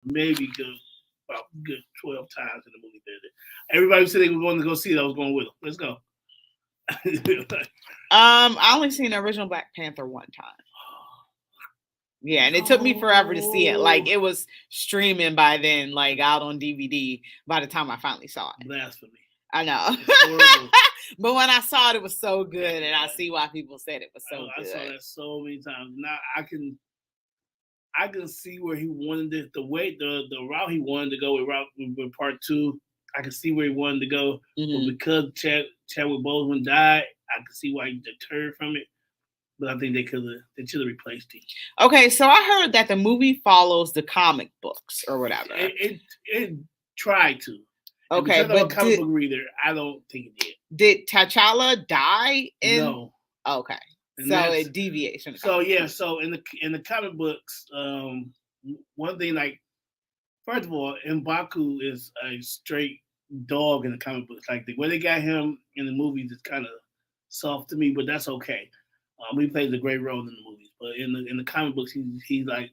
maybe about good 12 times in the movie theater. Everybody said they were going to go see it. I was going with them. Let's go. I only seen the original Black Panther one time. Yeah, and it took me forever to see it. Like it was streaming by then, like out on DVD by the time I finally saw it. Blasphemy. I know. But when I saw it, it was so good, and I see why people said it was so good. I saw that so many times. Now I can see where he wanted it, the route he wanted to go with part two. I can see where he wanted to go, but because Chadwick Boseman died, I can see why he deterred from it. But I think they should have replaced him. Okay, so I heard that the movie follows the comic books or whatever. It tried to. Okay, but I'm a comic book reader, I don't think it did. Did T'Challa die? No. Okay. So it deviates from the comic books. So in the comic books, one thing, like, first of all, M'Baku is a straight dog in the comic books. Like the way they got him in the movies is kind of soft to me, but that's okay. He plays a great role in the movies, but in the comic books, he's like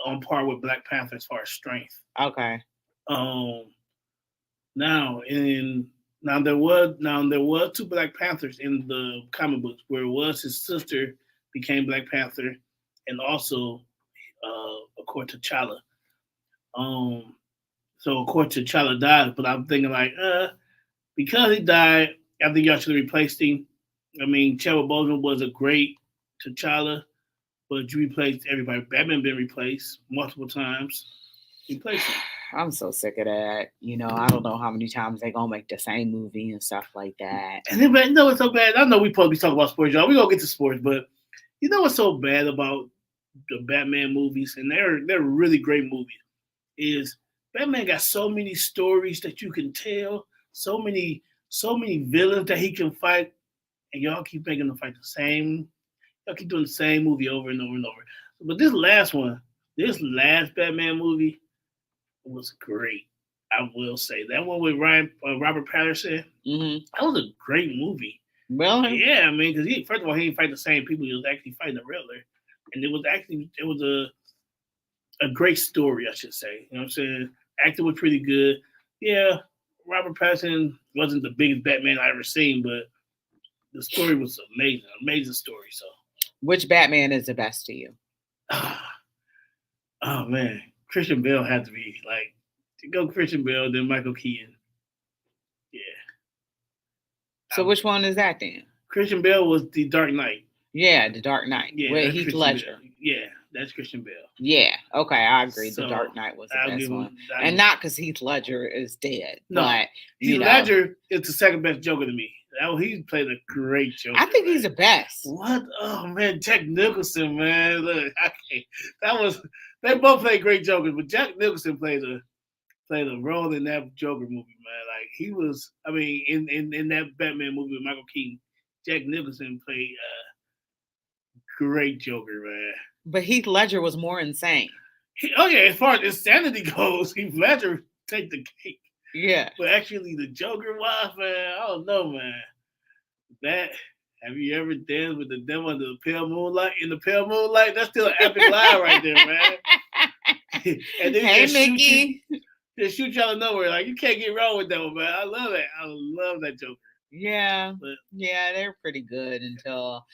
on par with Black Panther as far as strength. Okay. Now there was two Black Panthers in the comic books, where it was his sister became Black Panther, and also, of course, T'Challa. So of course T'Challa died, but I'm thinking like, because he died, I think y'all should have replaced him. I mean, Chadwick Boseman was a great T'Challa, but you replaced everybody. Batman been replaced multiple times. Replaced him. I'm so sick of that. I don't know how many times they're gonna make the same movie and stuff like that. And then, it's so bad. I know we supposed to be talking about sports, y'all. We gonna get to sports, but you know what's so bad about the Batman movies, and they're really great movies, is Batman got so many stories that you can tell, so many villains that he can fight, and y'all keep making them fight the same. Y'all keep doing the same movie over and over and over. But this last Batman movie was great. I will say that one with Robert Pattinson. That was a great movie. Really? Yeah, I mean, because first of all, he didn't fight the same people. He was actually fighting the Riddler, and it was a great story, I should say. You know what I'm saying? Acting was pretty good. Yeah, Robert Pattinson wasn't the biggest Batman I ever seen, but the story was amazing story. So, which Batman is the best to you? Oh man, Christian Bale had to be like, to go Christian Bale, then Michael Keaton. Yeah. So which one is that then? Christian Bale was the Dark Knight. Yeah, the Dark Knight. Yeah, with Heath Ledger. Yeah, that's Christian Bale. Yeah, okay, I agree. So, the Dark Knight was the best one, and not because Heath Ledger is dead. No, but Heath Ledger is the second best Joker to me. He played a great Joker. I think he's the best. What? Oh man, Jack Nicholson, man. Look, they both played great Jokers, but Jack Nicholson played a role in that Joker movie, man. Like he was, I mean, in that Batman movie with Michael Keaton, Jack Nicholson played a great Joker, man. But Heath Ledger was more insane. As far as insanity goes, Heath Ledger take the cake. Yeah. But actually, the Joker was, man, I don't know, man. Have you ever danced with the devil under the pale moonlight? In the pale moonlight, that's still an epic line right there, man. And then hey, Mickey. Just shoot y'all nowhere. Like, you can't get wrong with that one, man. I love that. I love that Joker. Yeah. Yeah, they're pretty good until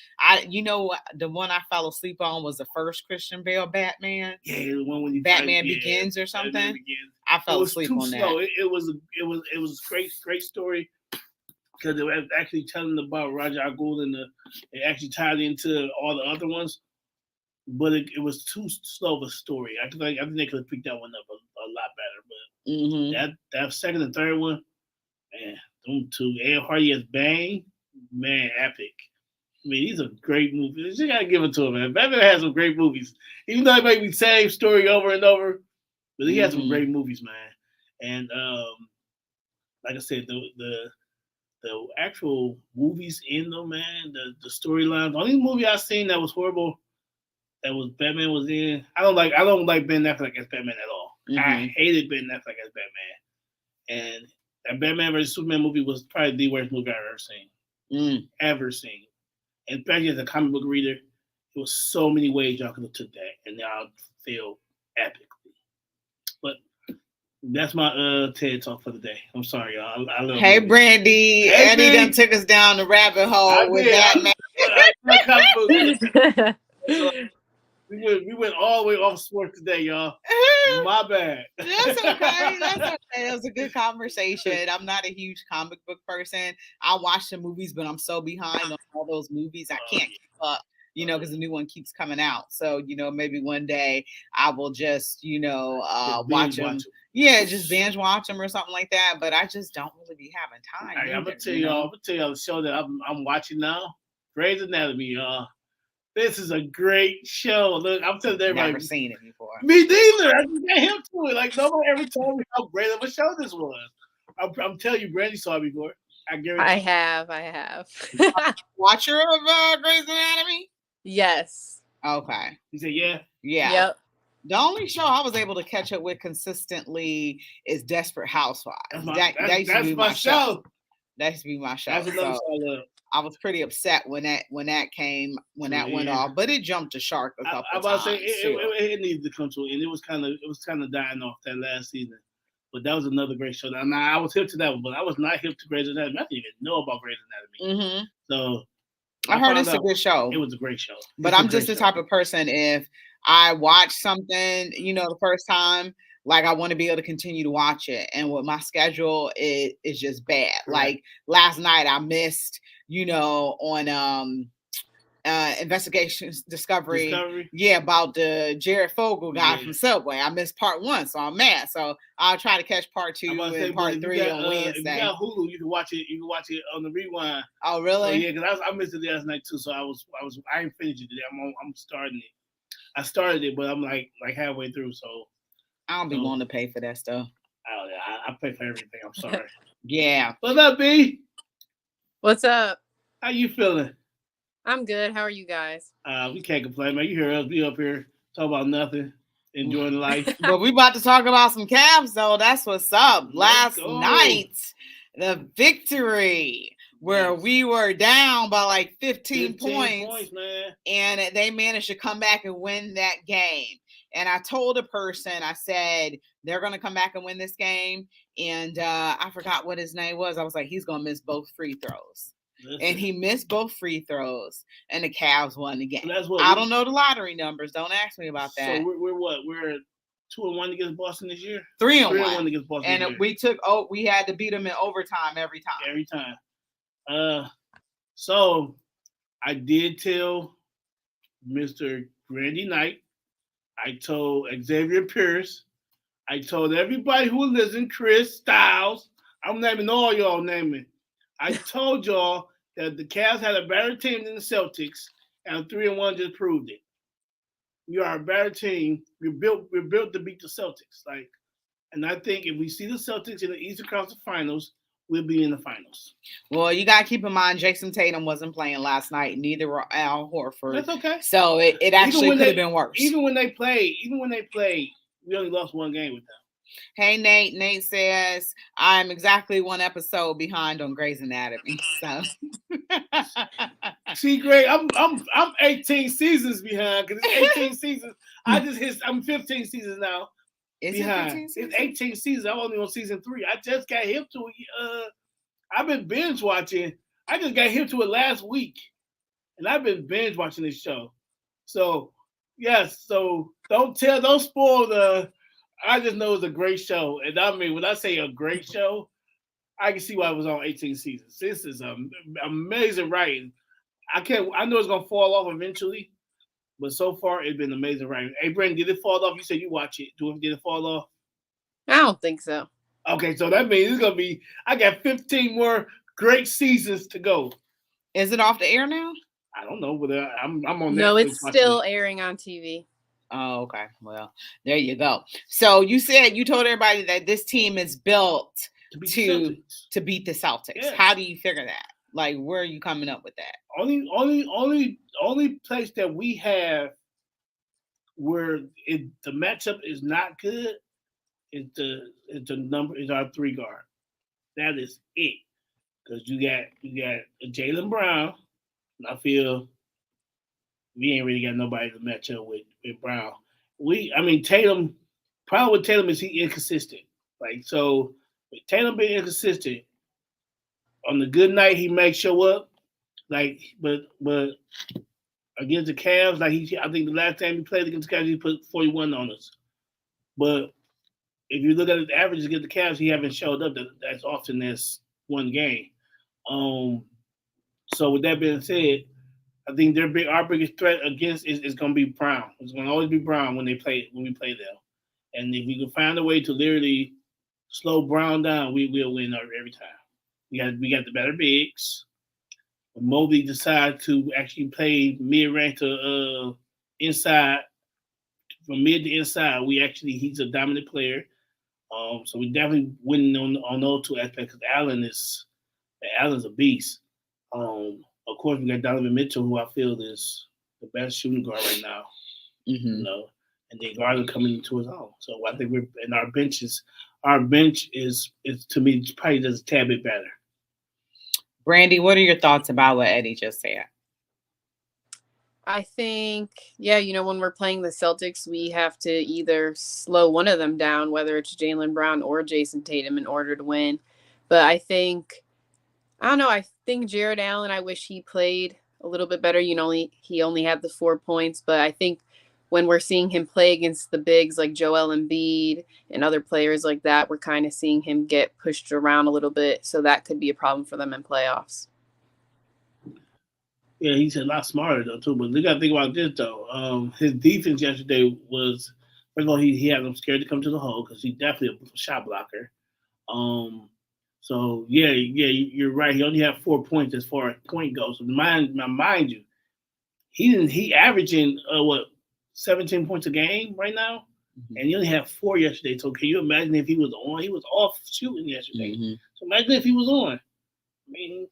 the one I fell asleep on was the first Christian Bale Batman. Yeah, the one when Batman Begins or something. Batman Begins. I fell asleep on slow. that. It was a great story, because it was actually telling about Ra's al Ghul, and it actually tied into all the other ones. But it was too slow of a story. I think they could have picked that one up a lot better. But that second and third one, man, them two. Ed Hardy as Bane, man, epic. I mean, these are great movies. You gotta give it to him, man. Batman has some great movies. Even though it may be the same story over and over, but he has some great movies, man. And like I said, the actual movies in them, man, the storylines. The only movie I've seen that was horrible, that was Batman was in. I don't like Ben Affleck as Batman at all. I hated Ben Affleck as Batman, and that Batman vs Superman movie was probably the worst movie I've ever seen. Ever seen. And especially as a comic book reader, there was so many ways y'all could have took that, and y'all failed epically. That's my TED talk for the day. I'm sorry, y'all. I love Hey, movies. Brandy. Hey, Eddie done B. took us down the rabbit I hole with did. that man. I comic books. So we went all the way off sports today, y'all. My bad. That's okay. That's okay. It was a good conversation. I'm not a huge comic book person. I watch the movies, but I'm so behind on all those movies. I can't keep up, because the new one keeps coming out. So, maybe one day I will just, watch them. Yeah, just binge watch them or something like that. But I just don't really be having time. Hey, I'm gonna tell y'all the show that I'm watching now. Grey's Anatomy, y'all. This is a great show. Look, I'm telling everybody. Never seen it before. Me neither. I just got him to it. Like nobody ever told me how great of a show this was. I'm telling you, Brandy saw it before. I guarantee. I have. Watcher of Grey's Anatomy? Yes. Okay. You said yeah? Yeah. Yep. The only show I was able to catch up with consistently is Desperate Housewives. That's my show. That used to be my show. That's another show I love. I was pretty upset when that went off, but it jumped the shark a couple times. I was about to say it needed to come to an end. It was kind of dying off that last season. But that was another great show. Now I was hip to that one, but I was not hip to Grey's Anatomy. I didn't even know about Grey's Anatomy. Mm-hmm. So I heard it's a good show. It was a great show. But I'm just the type of person, if I watch something, the first time, like I want to be able to continue to watch it. And with my schedule, it is just bad. Right. Like last night I missed, on Investigations Discovery. Yeah, about the Jared Fogle guy from Subway. I missed part 1, so I'm mad. So I'll try to catch part 2 and part 3 on Wednesday. If you got Hulu, you can watch it. You can watch it on the rewind. Oh, really? So, yeah, because I missed it last night too. So I ain't finished it today. I'm starting it. I started it, but I'm like halfway through. So I don't be wanting to pay for that stuff. I pay for everything. I'm sorry. Yeah. What's up, B? What's up? How you feeling? I'm good. How are you guys? We can't complain, man. You hear us be up here talk about nothing, enjoying life. But we about to talk about some Cavs, though. That's what's up. Last night, the victory where we were down by like 15 points, man. And they managed to come back and win that game. And I told a person, I said, they're going to come back and win this game. And I forgot what his name was. I was like, he's going to miss both free throws. Listen. And he missed both free throws, and the Cavs won the game. So I don't know the lottery numbers. Don't ask me about that. So we're what? We're 2-1 against Boston this year. 3-1 against Boston. And we had to beat them in overtime every time. Every time. So I did tell Mr. Randy Knight. I told Xavier Pierce. I told everybody who listened, Chris Styles. I'm naming all y'all naming. I told y'all that the Cavs had a better team than the Celtics, and 3-1 just proved it. We are a better team. We're built to beat the Celtics. And I think if we see the Celtics in the Eastern Conference Finals, we'll be in the finals. Well, you got to keep in mind, Jason Tatum wasn't playing last night. Neither were Al Horford. That's okay. So it actually could have been worse. Even when they played, we only lost one game with them. Hey, Nate. Nate says, I'm exactly one episode behind on Grey's Anatomy. So. See, Greg, I'm 18 seasons behind because it's 18 seasons. I'm 15 seasons now. Behind. It's 18 seasons. I'm only on season 3. I just got hip to it. I've been binge watching. I just got hip to it last week. And I've been binge watching this show. So, yes. So, don't spoil I just know it's a great show. And I mean, when I say a great show, I can see why it was on 18 seasons. This is amazing writing. I know it's going to fall off eventually, but so far it's been amazing writing. Hey, Brandon, did it fall off? You said you watch it. Did it fall off? I don't think so. Okay, so that means it's going to be, I got 15 more great seasons to go. Is it off the air now? I don't know, but I'm on Netflix. No, it's still airing on TV. Oh, okay. Well, there you go. So you told everybody that this team is built to beat the Celtics. Yeah. How do you figure that? Like, where are you coming up with that? Only place that we have where the matchup is not good is our 3 guard. That is it. Because you got Jaylen Brown, and I feel we ain't really got nobody to match up with Brown. Tatum, problem with Tatum is he inconsistent. Like so, Tatum being inconsistent. On the good night, he may show up. Like, but against the Cavs, like I think the last time he played against the Cavs, he put 41 on us. But if you look at his averages against the Cavs, he haven't showed up as often as one game. So with that being said, I think our biggest threat against is going to be Brown. It's going to always be Brown when we play them. And if we can find a way to literally slow Brown down, we will win every time. We got the better bigs. When Mobley decides to actually play mid-range to inside, from mid to inside, he's a dominant player. So we definitely winning on those two aspects because Allen's a beast. Of course, we got Donovan Mitchell, who I feel is the best shooting guard right now. Mm-hmm. And then Garland coming into his own. So I think our bench is to me probably just a tad bit better. Brandy, what are your thoughts about what Eddie just said? I think, when we're playing the Celtics, we have to either slow one of them down, whether it's Jaylen Brown or Jason Tatum, in order to win. But I think Jared Allen, I wish he played a little bit better. He only had the 4 points, but I think when we're seeing him play against the bigs like Joel Embiid and other players like that, we're kind of seeing him get pushed around a little bit. So that could be a problem for them in playoffs. Yeah, he's a lot smarter though too. But you got to think about this though. His defense yesterday was, first of all, he had them scared to come to the hole because he's definitely a shot blocker. So yeah, you're right. He only had 4 points as far as point goes. So mind you, he averaging 17 points a game right now, and he only had 4 yesterday. So can you imagine if he was on? He was off shooting yesterday. Mm-hmm. So imagine if he was on. I mean,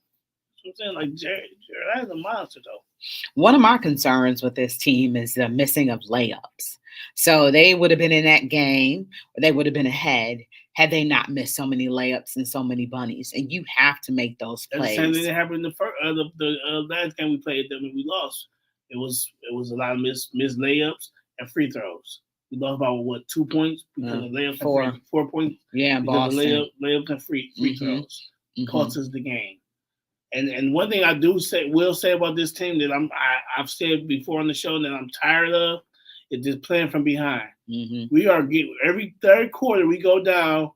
I'm saying, like, Jared is a monster though. One of my concerns with this team is the missing of layups. So they would have been in that game, or they would have been ahead had they not missed so many layups and so many bunnies. And you have to make those plays. The same thing that happened in the last game we played them and we lost. It was a lot of missed layups and free throws. We lost about 2 points because of layups. 4 points. Yeah, because of layups and free throws cost us the game. And one thing I will say about this team that I've said before on the show that I'm tired of is just playing from behind. Mm-hmm. We are every third quarter we go down.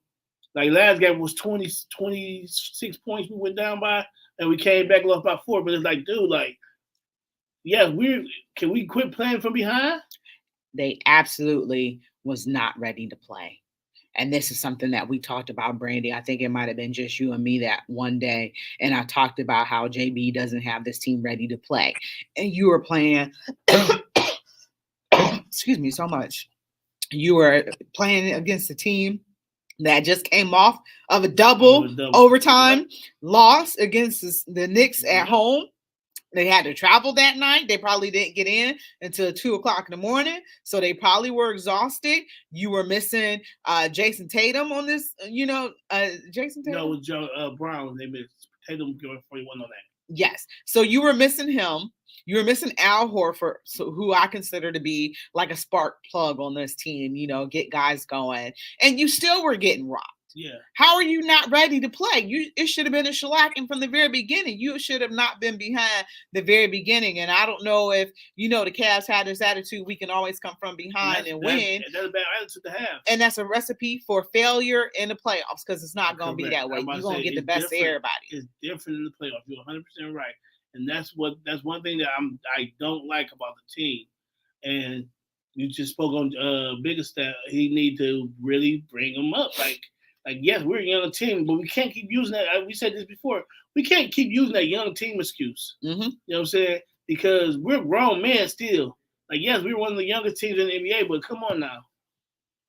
Like last game was 26 points we went down by, and we came back lost by 4. But it's like, dude, can we quit playing from behind? They absolutely was not ready to play. And this is something that we talked about, Brandy. I think it might have been just you and me that one day. And I talked about how JB doesn't have this team ready to play. And you were playing, excuse me so much. You were playing against a team that just came off of a double overtime loss against the Knicks at home. They had to travel that night. They probably didn't get in until 2:00 in the morning. So they probably were exhausted. You were missing Jason Tatum on this, Jason Tatum? No, it was Joe Brown. They missed Tatum going 41 on that. Yes. So you were missing him. You were missing Al Horford, who I consider to be like a spark plug on this team, get guys going. And you still were getting rocked. Yeah. How are you not ready to play? It should have been a shellacking from the very beginning. You should have not been behind the very beginning. And I don't know if, the Cavs had this attitude, we can always come from behind and win. That's a bad attitude to have. And that's a recipe for failure in the playoffs because it's not going to be that way. You're going to get the best of everybody. It's different in the playoffs. You're 100% right. And that's one thing that I don't like about the team. And you just spoke on Biggest that he need to really bring them up. Like, yes, we're a young team, but we can't keep using that. We said this before. We can't keep using that young team excuse. Mm-hmm. You know what I'm saying? Because we're grown men still. Like, yes, we're one of the youngest teams in the NBA, but come on now.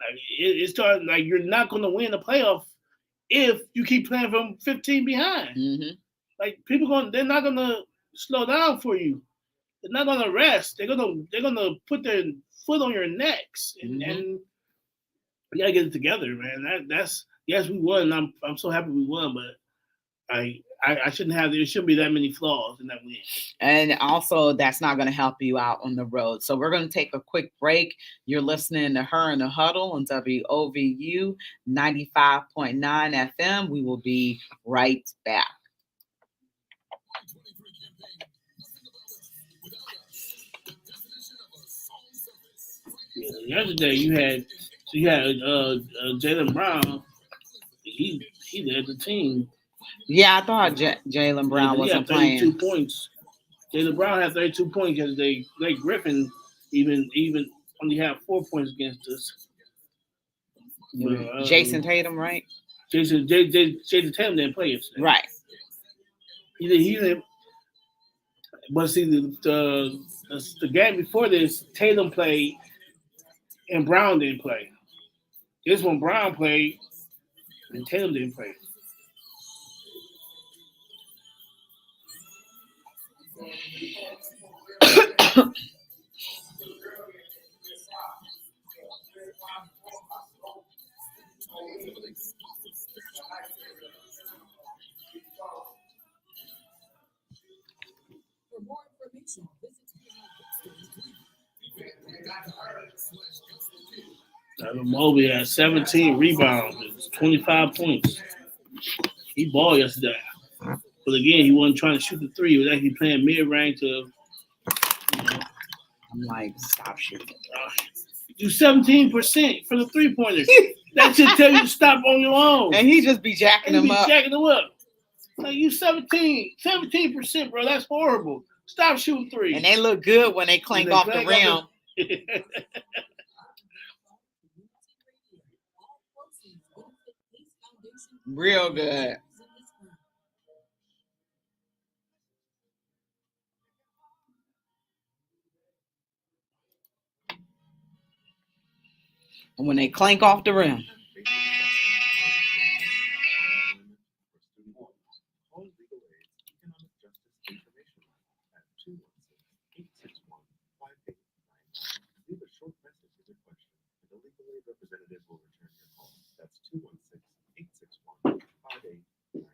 Like, it started like you're not going to win the playoff if you keep playing from 15 behind. Mm-hmm. Like they're not going to slow down for you. They're not going to rest. They're going to put their foot on your necks, and we got to get it together, man. Yes, we won. I'm so happy we won, but I shouldn't have. There shouldn't be that many flaws in that win. And also, that's not going to help you out on the road. So we're going to take a quick break. You're listening to Her in the Huddle on WOVU 95.9 FM. We will be right back. Yesterday you had Jaylen Brown. He led the team. Yeah, I thought Jaylen Brown wasn't playing. 32 points. Jaylen Brown had 32 points yesterday. Blake Griffin even only had 4 points against us. But, Jason Tatum, right? Jason Tatum didn't play yesterday. Right. He didn't. But see, the game before this, Tatum played and Brown didn't play. This one, Brown played and Tatum didn't play. For more information, visit Mobley had 17 rebounds, 25 points. He balled yesterday. But again, he wasn't trying to shoot the three. He was actually playing mid-range to, I'm like, stop shooting. You 17% for the three-pointers. That should tell you to stop on your own. And he just be jacking them up. Jacking them up. Like, you 17%, bro. That's horrible. Stop shooting threes. And they look good when they clank off the rim. Real good. And when they clank off the rim. Leave a short message with your question, and a legal aid representative will return your call. That's 216-861-5899.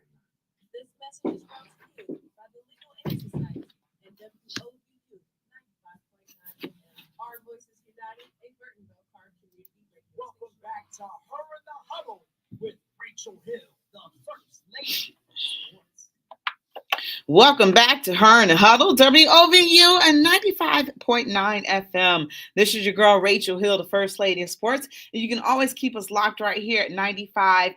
This message is brought to you by the Legal Aid Society and WOVU 95.9 FM. Our voices united, a Burtonville Car Community Radio. Welcome back to Her in the Huddle with Rachel Hill, the First Lady of Sports. Welcome back to Her in the Huddle, WOVU and 95.9 FM. This is your girl, Rachel Hill, the First Lady of Sports. And you can always keep us locked right here at 95.9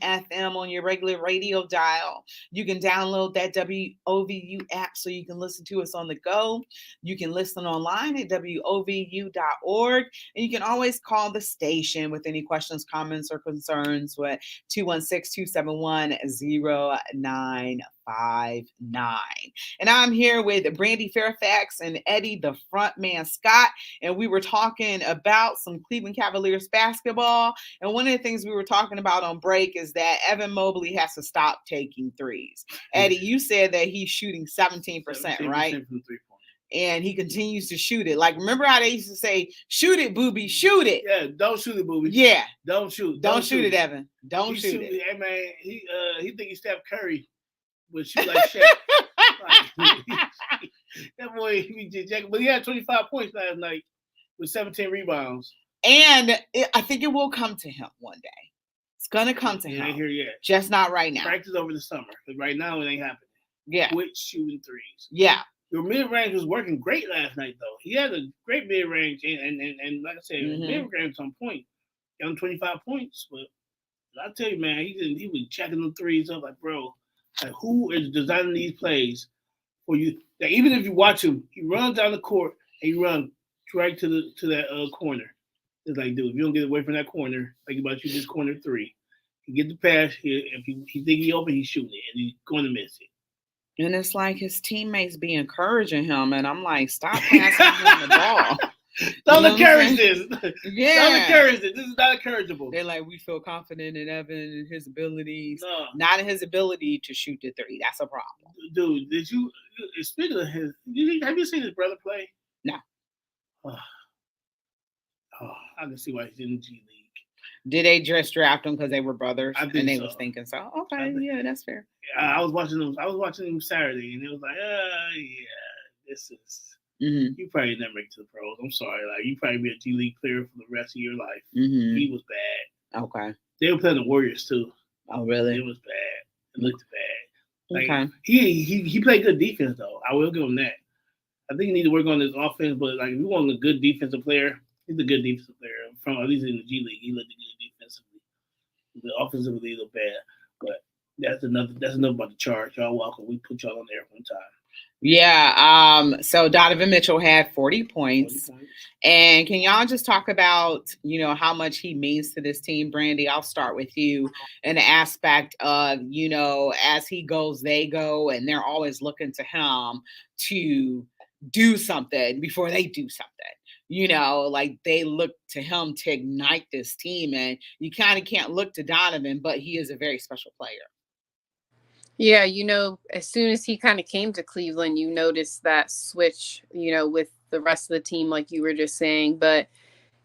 FM on your regular radio dial. You can download that WOVU app so you can listen to us on the go. You can listen online at WOVU.org. And you can always call the station with any questions, comments, or concerns with 216-271-0959. And I'm here with Brandy Fairfax and Eddie, the front man Scott. And we were talking about some Cleveland Cavaliers basketball. And one of the things we were talking about on break is that Evan Mobley has to stop taking threes. Eddie, you said that he's shooting 17%, right? From 3 points. And he continues to shoot it. Like, remember how they used to say, shoot it, booby, shoot it. Yeah, don't shoot it, booby. Yeah. Don't shoot. Don't shoot it, Evan. Don't shoot it. Hey, man, he think he's Steph Curry, but shoot like Shaq. That boy, he just jacking. But he had 25 points last night with 17 rebounds. And I think it will come to him one day. It's going to come to him. Ain't here yet. Just not right now. Practice over the summer. Because right now, it ain't happening. Yeah. Quit shooting threes. Yeah. Your mid-range was working great last night, though. He had a great mid-range. And like I said, mid-range on point. Got him 25 points. But I tell you, man, he was checking them threes up. Like, bro, like, who is designing these plays for you? Like, even if you watch him, he runs down the court and he runs right to that corner. It's like, dude, if you don't get away from that corner, think about you this corner three. You get the pass here. If he think he open, he's shooting it, and he's going to miss it. And it's like his teammates be encouraging him, and I'm like, stop passing him the ball. Don't encourage this. Yeah. Don't encourage this. This is not encourageable. They're like, we feel confident in Evan and his abilities, No. not in his ability to shoot the three. That's a problem. Dude, speaking of have you seen his brother play? No. Oh, I can see why he's in the G League. Did they just draft them because they were brothers? I think and they so. was thinking so. I Okay, think- yeah, that's fair. I was watching them Saturday, and it was like, yeah, this is. Mm-hmm. You probably never make it to the pros. I'm sorry, like you probably be a G League player for the rest of your life. Mm-hmm. He was bad. Okay. They were playing the Warriors too. Oh, really? It was bad. It looked bad. Like, Okay. He played good defense though. I will give him that. I think he need to work on his offense, but like if you want a good defensive player, he's a good defensive player. From at least in the G League, he looked good defensively. The offensively he looked bad, but that's enough about the charge. Y'all welcome. We put y'all on there one time. Yeah. So Donovan Mitchell had 40 points. 40 points. And can y'all just talk about, how much he means to this team, Brandy? I'll start with you in the aspect of, as he goes, they go, and they're always looking to him to do something before they do something. Like they look to him to ignite this team, and you kind of can't look to Donovan, but he is a very special player. Yeah, as soon as he kind of came to Cleveland, you noticed that switch, with the rest of the team, like you were just saying. But,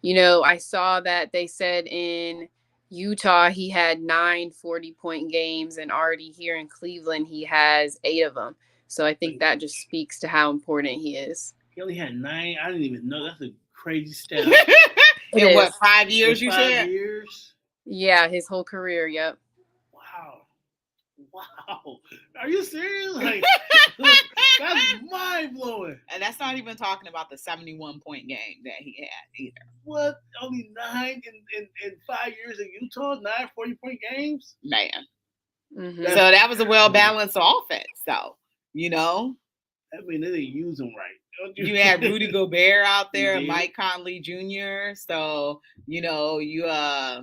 I saw that they said in Utah he had 9 40-point games, and already here in Cleveland he has 8 of them. So I think that just speaks to how important he is. He only had 9. I didn't even know. That's a crazy stat. In what, 5 years, you said? 5 years? Yeah, his whole career, yep. Wow. Are you serious? Like, that's mind-blowing. And that's not even talking about the 71-point game that he had either. What? Only 9 in 5 years in Utah? 9 40-point games? Man. Mm-hmm. So that was a well-balanced offense, though. I mean, they didn't use him right. You had Rudy Gobert out there, Yeah. Mike Conley Jr. So, I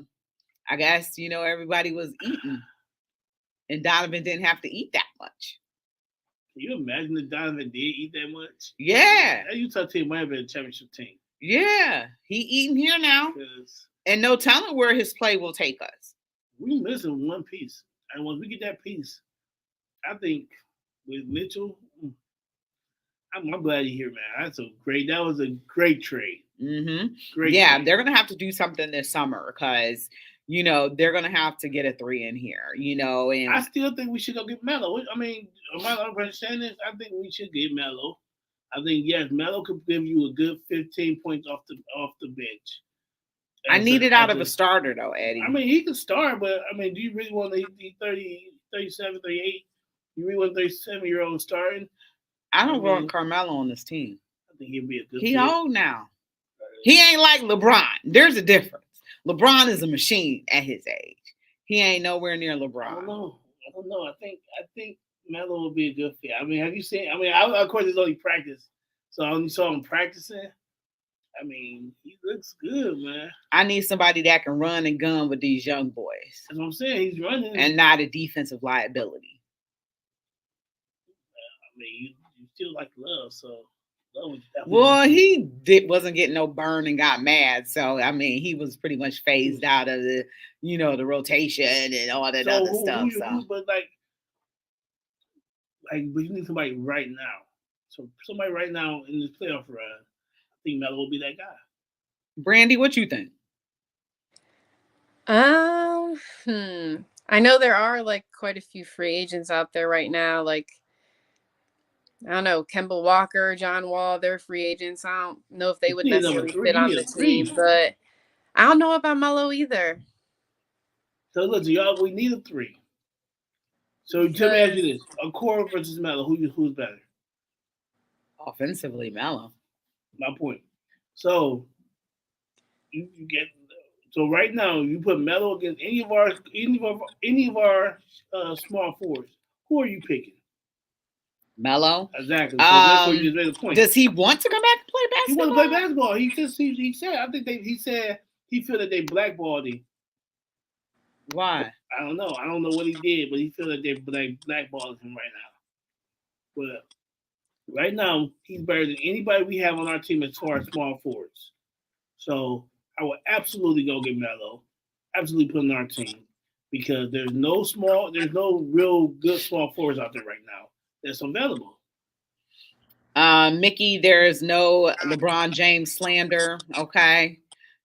guess, everybody was eating. And Donovan didn't have to eat that much. Can you imagine if Donovan did eat that much? Yeah. That Utah team might have been a championship team. Yeah. He eating here now. And no telling where his play will take us. We missing one piece. And once we get that piece, I think with Mitchell, I'm glad you're here, man. That was a great trade. Mm-hmm. Great yeah, trade. They're going to have to do something this summer because – they're going to have to get a 3 in here, and I still think we should go get Melo. I mean, am I understanding this? I think we should get Melo. I think, yes, Melo could give you a good 15 points off the bench. I need it out of a starter, though, Eddie. I mean, he can start, but, I mean, do you really want to be 30, 37, 38? You really want a 37-year-old starting? I don't want Carmelo on this team. I think he'd be a good He fit. old now. He ain't like LeBron. There's a difference. LeBron is a machine at his age. He ain't nowhere near LeBron. I don't know. I think Melo will be a good fit. I mean, have you seen? I mean, of course, it's only practice, so I only saw him practicing. I mean, he looks good, man. I need somebody that can run and gun with these young boys. That's what I'm saying. He's running, and not a defensive liability. I mean, you still like Love, so. Well, he wasn't getting no burn and got mad. So, I mean, he was pretty much phased out of the, the rotation and all that other stuff. But you need somebody right now. So, somebody right now in this playoff run, I think Melo will be that guy. Brandy, what you think? I know there are quite a few free agents out there right now. I don't know, Kemba Walker, John Wall, they're free agents. I don't know if they would necessarily fit on the team, but I don't know about Melo either. So look, y'all, we need a 3. So let me ask you this: Okoro versus Melo, who's better? Offensively, Melo. My point. So you get right now you put Melo against any of our small forwards. Who are you picking? Melo. Exactly. So that's what you just made a point. Does he want to come back and play basketball? He wants to play basketball. He said I think he said he feel that they blackballed him. Why? I don't know. I don't know what he did, but he feel that they blackballed him right now. But right now he's better than anybody we have on our team as far as small forwards. So I would absolutely go get Melo. Absolutely put him on our team because there's no real good small forwards out there right now that's available. Mickey, there is no LeBron James slander. Okay.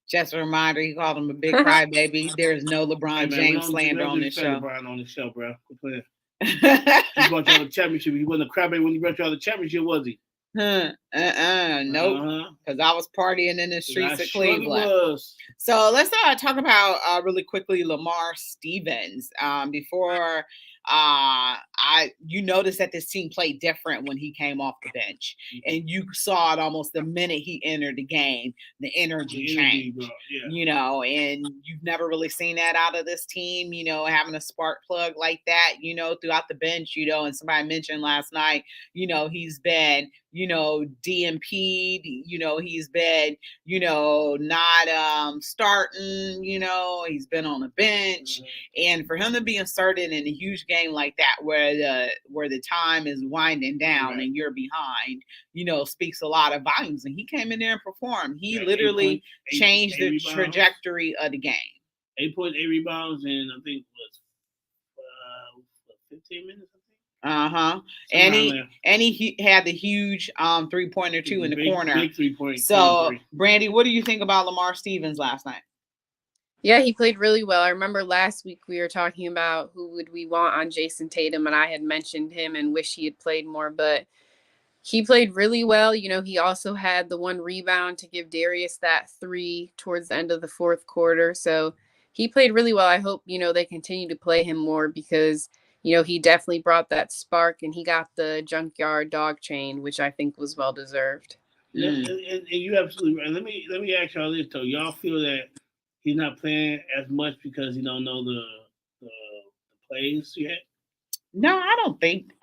Just a reminder, he called him a big crybaby. There's no Hey, LeBron man, James slander on this show. LeBron on this show, bro. He brought y'all the championship. He wasn't a crybaby when he brought y'all the championship, was he? Nope. Because I was partying in the streets of Cleveland. Was. So let's talk about really quickly Lamar Stevens. Before you noticed that this team played different when he came off the bench, and you saw it almost the minute he entered the game, the energy changed. Yeah. And you've never really seen that out of this team. Having a spark plug like that, throughout the bench. And somebody mentioned last night, he's been DMP'd, he's been, not starting, he's been on the bench. And for him to be inserted in a huge game like that, where the time is winding down and you're behind, speaks a lot of volumes. And he came in there and performed. He literally changed the trajectory of the game. 8.8 rebounds and I think was 15 minutes. And he had the huge 3-pointer too in the corner. Big 3-point. So, Brandy, what do you think about Lamar Stevens last night? Yeah, he played really well. I remember last week we were talking about who would we want on Jason Tatum, and I had mentioned him and wish he had played more, but he played really well. He also had the one rebound to give Darius that 3 towards the end of the fourth quarter. So he played really well. I hope, they continue to play him more because he definitely brought that spark, and he got the junkyard dog chain, which I think was well deserved. Yeah, and you absolutely right. Let me ask y'all this though. Y'all feel that he's not playing as much because he don't know the plays yet? No, I don't think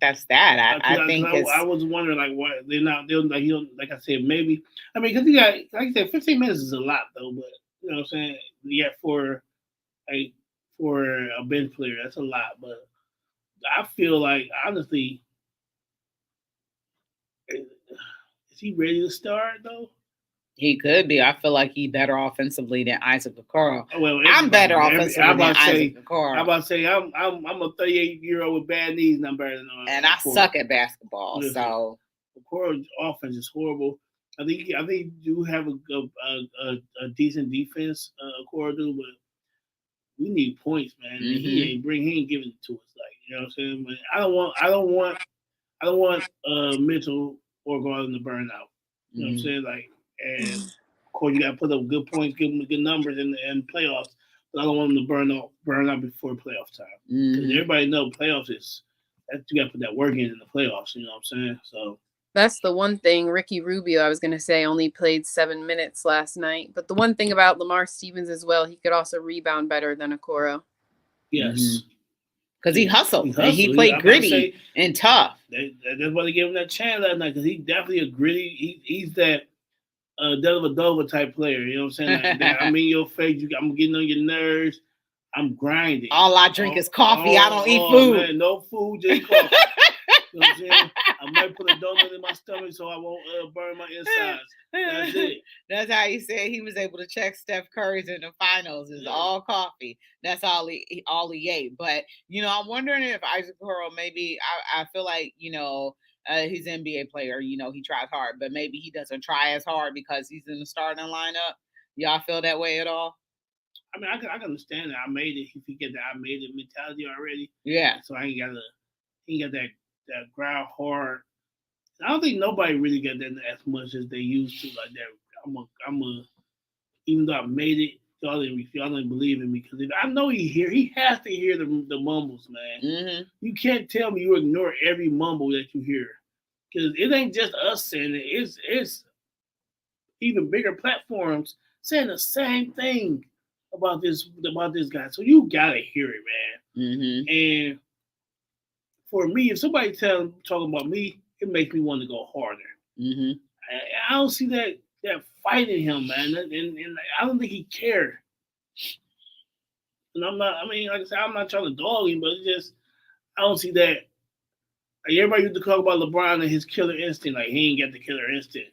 that's that. I think I was wondering why they're not. They're like I said, maybe. I mean, because he got, like I said, 15 minutes is a lot though. But you know what I'm saying? Yeah, for a bench player, that's a lot. But I feel like, honestly, is he ready to start though? He could be. I feel like he's better offensively than Isaac Okoro. Well, I'm better offensively than Isaac Okoro. I'm about to say I'm a 38-year-old with bad knees, and I'm better than him. And I suck at basketball. Listen, so Okoro's offense is horrible. I think you do have a decent defense, Okoro do, but we need points, man. Mm-hmm. He ain't giving it to us, you know what I'm saying? But I don't want Mitchell or Garland to burn out. You know what I'm saying? And of course you gotta put up good points, give them good numbers in playoffs. But I don't want them to burn out before playoff time. Because everybody knows playoffs you gotta put that work in the playoffs. You know what I'm saying? So that's the one thing. Ricky Rubio, I was gonna say, only played 7 minutes last night. But the one thing about Lamar Stevens as well, he could also rebound better than Okoro. Yes. Because he hustled. And he played gritty and tough. That's why they gave him that chance last night, because he's definitely a gritty. He's that Dellavedova type player. You know what I'm saying? I'm in your face. I'm getting on your nerves. I'm grinding. All I drink is coffee. I don't eat food. Man, no food, just coffee. You know what I'm saying? I might put a donut in my stomach so I won't burn my insides. That's it. That's how he said he was able to check Steph Curry's in the finals. It's all coffee. That's all he ate. But I'm wondering if Isaac Okoro, maybe I feel like he's an NBA player. He tries hard, but maybe he doesn't try as hard because he's in the starting lineup. Y'all feel that way at all? I mean, I can understand that. I made it. If you get that, I made it mentality already. Yeah. So I ain't got that ground hard. I don't think nobody really got that as much as they used to. Like that. Even though I made it, y'all didn't believe in me, because I know he has to hear the mumbles, man. Mm-hmm. You can't tell me you ignore every mumble that you hear, because it ain't just us saying it. It's even bigger platforms saying the same thing about this guy. So you gotta hear it, man. Mm-hmm. And for me, if somebody talking about me, it makes me want to go harder. Mm-hmm. I don't see that fight in him, man, and I don't think he cared. And I'm not. I mean, like I said, I'm not trying to dog him, but it's just I don't see that. Like, everybody used to talk about LeBron and his killer instinct. Like, he ain't got the killer instinct.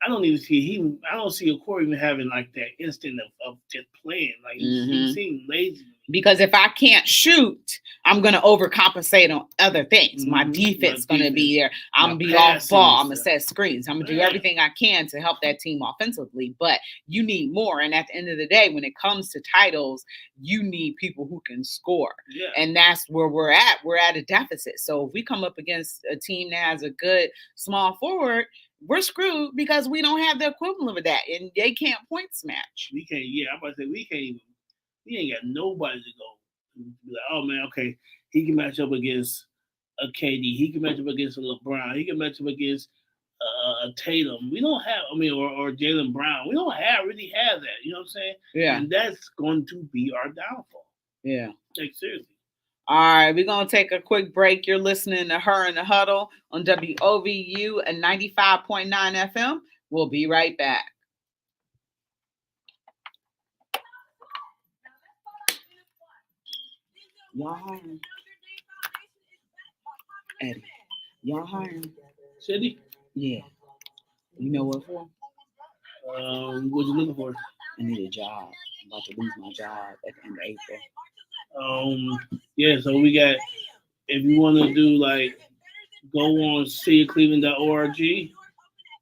I don't even see I don't see Okoro even having like that instinct of just playing. Like he seems lazy. Because if I can't shoot, I'm going to overcompensate on other things. My Mhm. defense My going to be there. I'm my going to be off passing ball. and I'm going to stuff. set screens. I'm going to do Yeah. everything I can to help that team offensively. But you need more. And at the end of the day, when it comes to titles, you need people who can score. Yeah. And that's where we're at. We're at a deficit. So if we come up against a team that has a good small forward, we're screwed because we don't have the equivalent of that. And they can't point smash. We can't. Yeah, I'm about to say we can't even. We ain't got nobody to go. Be like, oh man, okay, he can match up against a KD. He can match up against a LeBron. He can match up against a Tatum. We don't have. I mean, or Jaylen Brown. We don't really have that. You know what I'm saying? Yeah. And that's going to be our downfall. Yeah. Like seriously. All right, we're going to take a quick break. You're listening to Her in the Huddle on WOVU and 95.9 FM. We'll be right back. Y'all hiring. Eddie, y'all hiring. City? Yeah. You know what for? What you looking for? I need a job. I'm about to lose my job at the end of April. Yeah, so we got, if you want to do like, go on cityofcleveland.org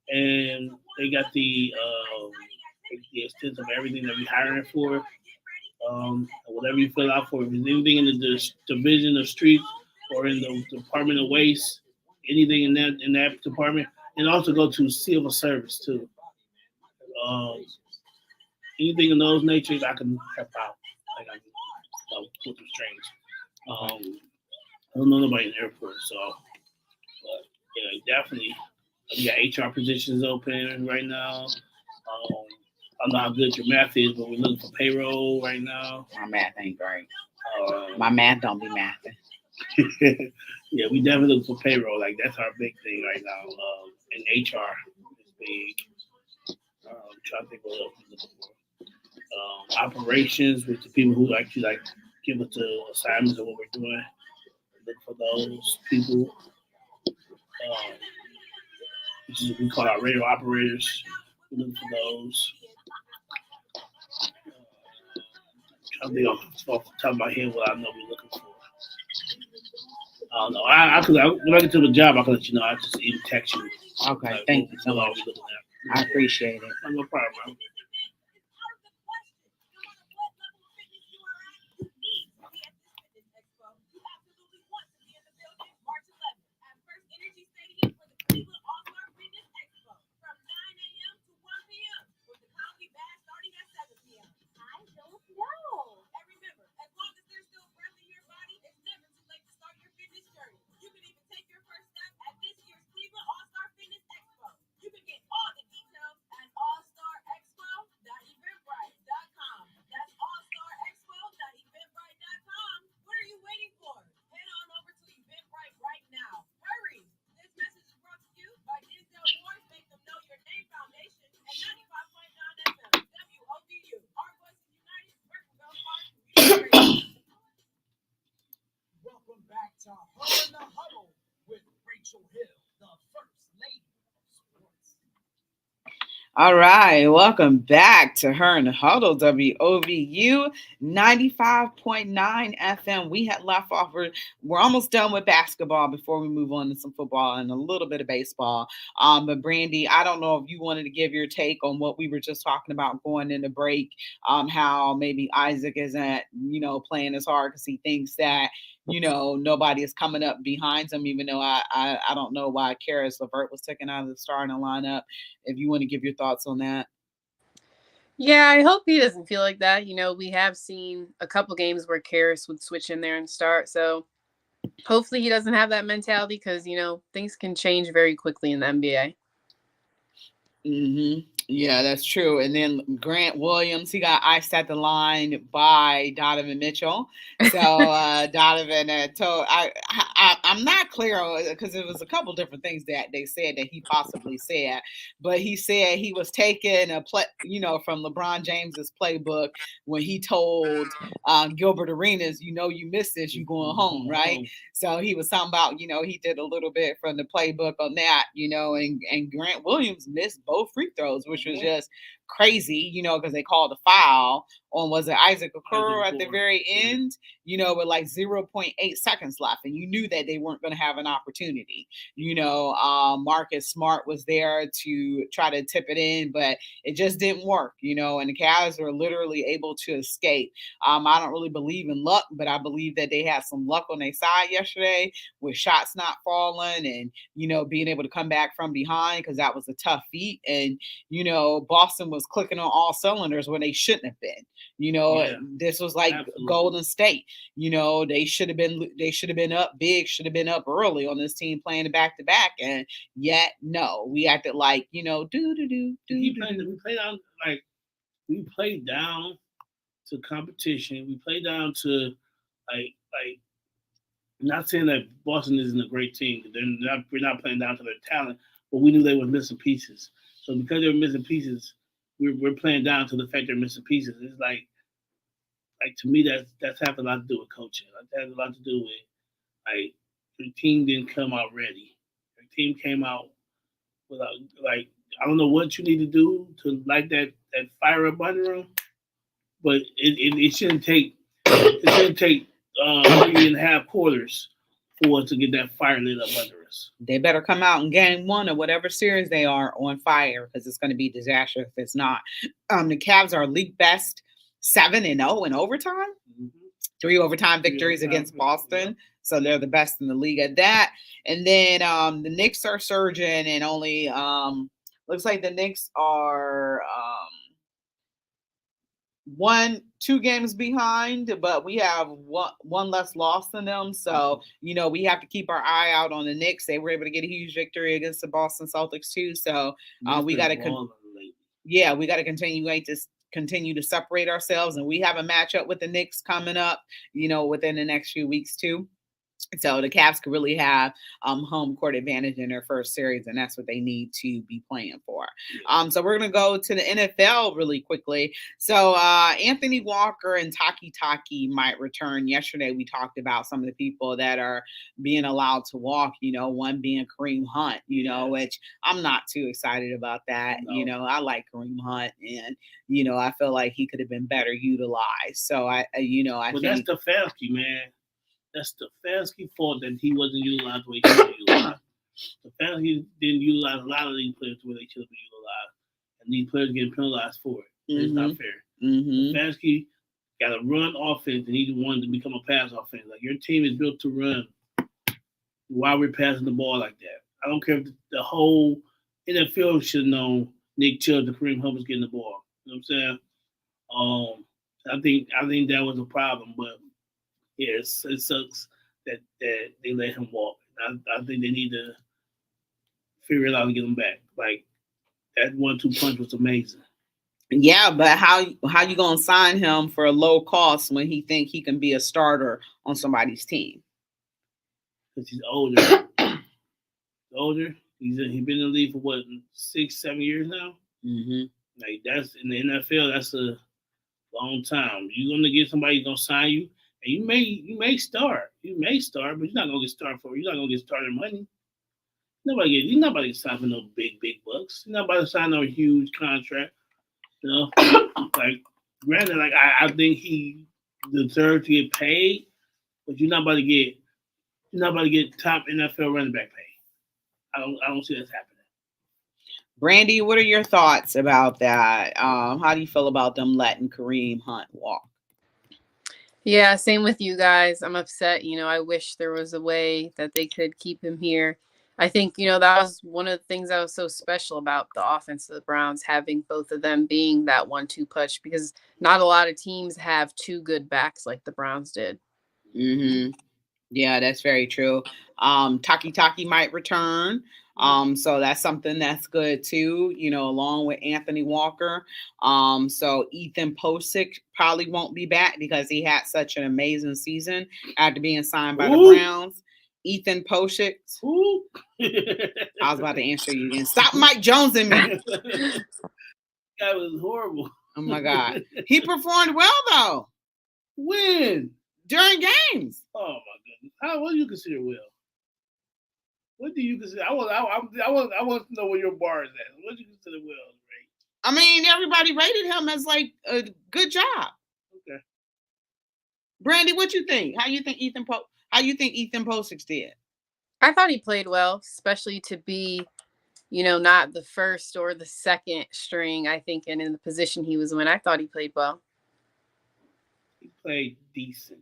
and they got the extent of everything that we're hiring for. Whatever you fill out for, if there's anything in the division of streets or in the Department of Waste, anything in that department, and also go to civil service too. Anything in those natures, I can help out. Like I can put some strings. I don't know nobody in the airport, so but yeah, definitely. We got HR positions open right now. I don't know how good your math is, but we're looking for payroll right now. My math ain't great. My math don't be mathing. Yeah, we definitely look for payroll. Like that's our big thing right now. And HR is big. I'm trying to think what else we're looking for. Operations with the people who actually like give us the assignments of what we're doing. Look for those people. We call our radio operators. We look for those. I think off the top of my head what I know we're looking for. I don't know. When I get to the job, I can let you know. I just even text you. Okay, Like, thank you so what much. we looking at. I appreciate it. No problem. Welcome back to Her in the Huddle with Rachel Hill, the First Lady of Sports. All right, welcome back to Her in the Huddle, WOVU 95.9 FM. We had left off, we're almost done with basketball before we move on to some football and a little bit of baseball. But Brandy, I don't know if you wanted to give your take on what we were just talking about going into break, how maybe Isaac isn't, playing as hard because he thinks that, nobody is coming up behind him, even though I don't know why Karis LeVert was taken out of the starting lineup. If you want to give your thoughts on that. Yeah, I hope he doesn't feel like that. We have seen a couple games where Karis would switch in there and start. So hopefully he doesn't have that mentality because, things can change very quickly in the NBA. Mm-hmm. Yeah, that's true. And then Grant Williams, he got iced at the line by Donovan Mitchell. So Donovan told I'm not clear because it was a couple different things that they said that he possibly said, but he said he was taking a play, from LeBron James's playbook when he told Gilbert Arenas, you missed this, you going home, right? So he was talking about, he did a little bit from the playbook on that, and Grant Williams missed both free throws, which was just crazy, because they called a foul on, was it Isaac Okoro at the Okoro, very yeah. end, with like 0.8 seconds left, and you knew that they weren't going to have an opportunity. Marcus Smart was there to try to tip it in, but it just didn't work, and the Cavs were literally able to escape. I don't really believe in luck, but I believe that they had some luck on their side yesterday with shots not falling and, being able to come back from behind, because that was a tough feat. And, Boston was clicking on all cylinders when they shouldn't have been. This was like Absolutely. Golden State. They should have been up big, should have been up early on this team playing the back-to-back. And yet, no, we acted like, We played down to competition. We played down to like not saying that Boston isn't a great team. We're not playing down to their talent, but we knew they were missing pieces. So because they were missing pieces, we're playing down to the fact they're missing pieces. It's like to me that's has a lot to do with coaching. That has a lot to do with like your team didn't come out ready. Your team came out without I don't know what you need to do to light that fire up under them, but it shouldn't take 3.5 quarters for us to get that fire lit up under us. They better come out in game 1 or whatever series they are on fire, because it's going to be disaster if it's not. The Cavs are league best 7-0 in overtime. Mm-hmm. 3 overtime victories against Boston. Yep. So they're the best in the league at that. And then the Knicks are surging, and only looks like the Knicks are 2 games behind, but we have one less loss than them. So, we have to keep our eye out on the Knicks. They were able to get a huge victory against the Boston Celtics too. So we got to we got to continue to separate ourselves, and we have a matchup with the Knicks coming up, within the next few weeks too. So the Cavs could really have home court advantage in their first series, and that's what they need to be playing for. So we're going to go to the NFL really quickly. So Anthony Walker and Taki might return. Yesterday we talked about some of the people that are being allowed to walk, one being Kareem Hunt, which I'm not too excited about that. No. I like Kareem Hunt, and, I feel like he could have been better utilized. So I think that's Stefanski, man. That's Stefanski's fault that he wasn't utilized the way he should be utilized. Stefanski didn't utilize a lot of these players the way they should have been utilized, and these players getting penalized for it. Mm-hmm. It's not fair. Mm-hmm. Stefanski got a run offense, and he wanted to become a pass offense. Like, your team is built to run. Why we're passing the ball like that? I don't care if the whole NFL should have known Nick Chubb and Kareem Hunt was getting the ball. You know what I'm saying? I think that was a problem, but yeah, it sucks that they let him walk. I think they need to figure it out and get him back. Like, that 1-2 punch was amazing. Yeah, but how you gonna sign him for a low cost when he think he can be a starter on somebody's team? Because he's older. He's been in the league for 6-7 years now. Mm-hmm. Like, that's in the NFL. That's a long time. You're gonna get somebody who's gonna sign you. And you may start, but you're not gonna get started for. You're not gonna get started money. You're not about to sign for no big bucks. You're not about to sign no huge contract. Like, granted, like I think he deserves to get paid, but you're not about to get top NFL running back pay. I don't see that happening. Brandy, what are your thoughts about that? How do you feel about them letting Kareem Hunt walk? Yeah, same with you guys. I'm upset. I wish there was a way that they could keep him here. I think, that was one of the things that was so special about the offense of the Browns, having both of them being that 1-2 punch, because not a lot of teams have 2 good backs like the Browns did. Mm-hmm. Yeah, that's very true. Taki might return. So that's something that's good too, along with Anthony Walker. So Ethan Posick probably won't be back because he had such an amazing season after being signed by the Browns. Ethan Posick. I was about to answer you again. Stop Mike Jones in me. That was horrible. Oh my God. He performed well though. When? During games. Oh my goodness. What do you consider well? What do you consider? I want to know where your bar is at. What do you consider well, Ray? I mean, everybody rated him as like a good job. Okay. Brandy, what you think? How you think Ethan Posix did? I thought he played well, especially to be, not the first or the second string, I think, and in the position he was in. I thought he played well. He played decent.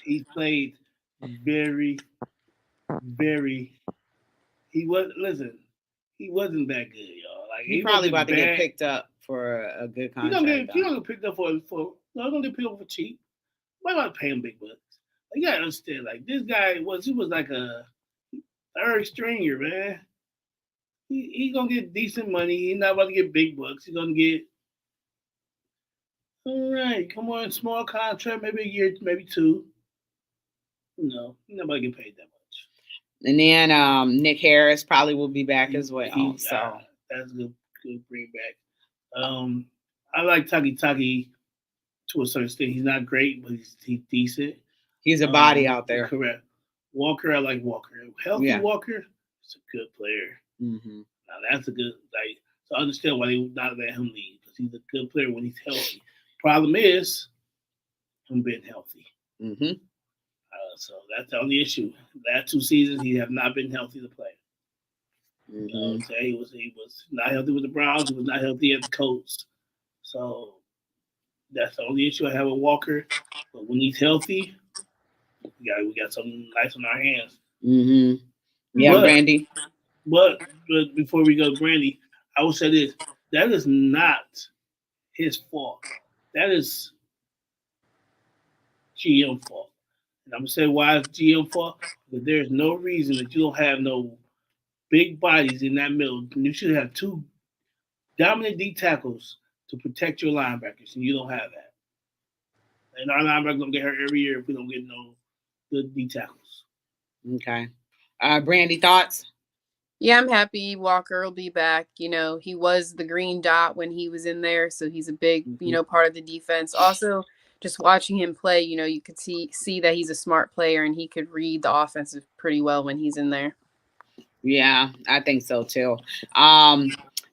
He played very, very. He wasn't that good, y'all. Like He probably wasn't about to bad. get picked up for a good He contract. gonna get picked up for no, gonna get picked up for cheap. Why not pay him big bucks? Like, you gotta understand, like this guy was like a third stringer, man. He gonna get decent money. He's not about to get big bucks. He's gonna get all right. Come on, small contract, maybe a year, maybe two. No, he's not about to get paid that much. And then Nick Harris probably will be back as well. So that's good bring back. I like Taki to a certain extent. He's not great, but he's decent. He's a body out there. Correct. Walker, I like Walker. Healthy Walker is a good player. Mm-hmm. Now that's a good so I understand why they not let him leave because he's a good player when he's healthy. Problem is him being healthy. Mm-hmm. So that's the only issue. Last 2 seasons he have not been healthy to play. Mm-hmm. He was not healthy with the Browns. He was not healthy at the Colts. So that's the only issue I have with Walker. But when he's healthy, we got something nice on our hands. Mm-hmm. Yeah, Brandy. But before we go, Brandy, I will say this: that is not his fault. That is GM fault. And I'm gonna say why it's GM fault. Because there's no reason that you don't have no big bodies in that middle. You should have 2 dominant D tackles to protect your linebackers, and you don't have that. And our linebackers gonna get hurt every year if we don't get no good D tackles. Okay. Brandy, thoughts? Yeah, I'm happy Walker will be back. He was the green dot when he was in there, so he's a big, part of the defense. Also, just watching him play, you could see that he's a smart player and he could read the offensive pretty well when he's in there. Yeah, I think so too.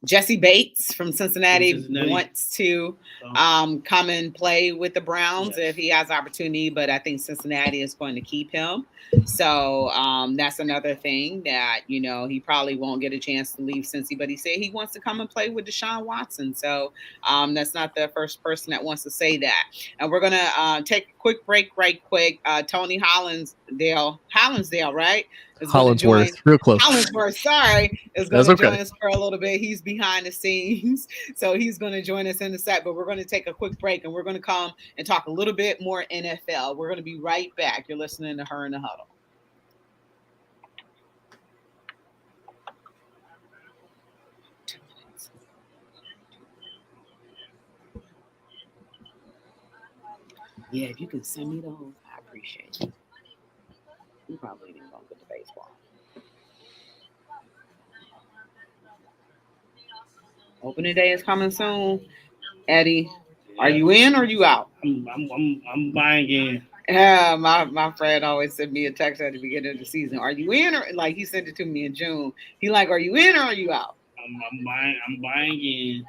Jesse Bates from Cincinnati wants to come and play with the Browns if he has opportunity, but I think Cincinnati is going to keep him. So that's another thing that, he probably won't get a chance to leave Cincy, but he said he wants to come and play with Deshaun Watson. So that's not the first person that wants to say that. And we're going to take a quick break right quick. Tony Hollinsdale, right? Hollinsworth, real close. Hollinsworth, sorry, is going to join us for a little bit. He's behind the scenes, so he's going to join us in a sec. But we're going to take a quick break, and we're going to come and talk a little bit more NFL. We're going to be right back. You're listening to Her in the Huddle. Yeah, if you can send me those, I appreciate it. You probably didn't go with the baseball. Opening day is coming soon. Eddie, are you in or are you out? I'm buying in. Yeah, my friend always sent me a text at the beginning of the season. Are you in or like he sent it to me in June? He like, are you in or are you out? I'm buying in.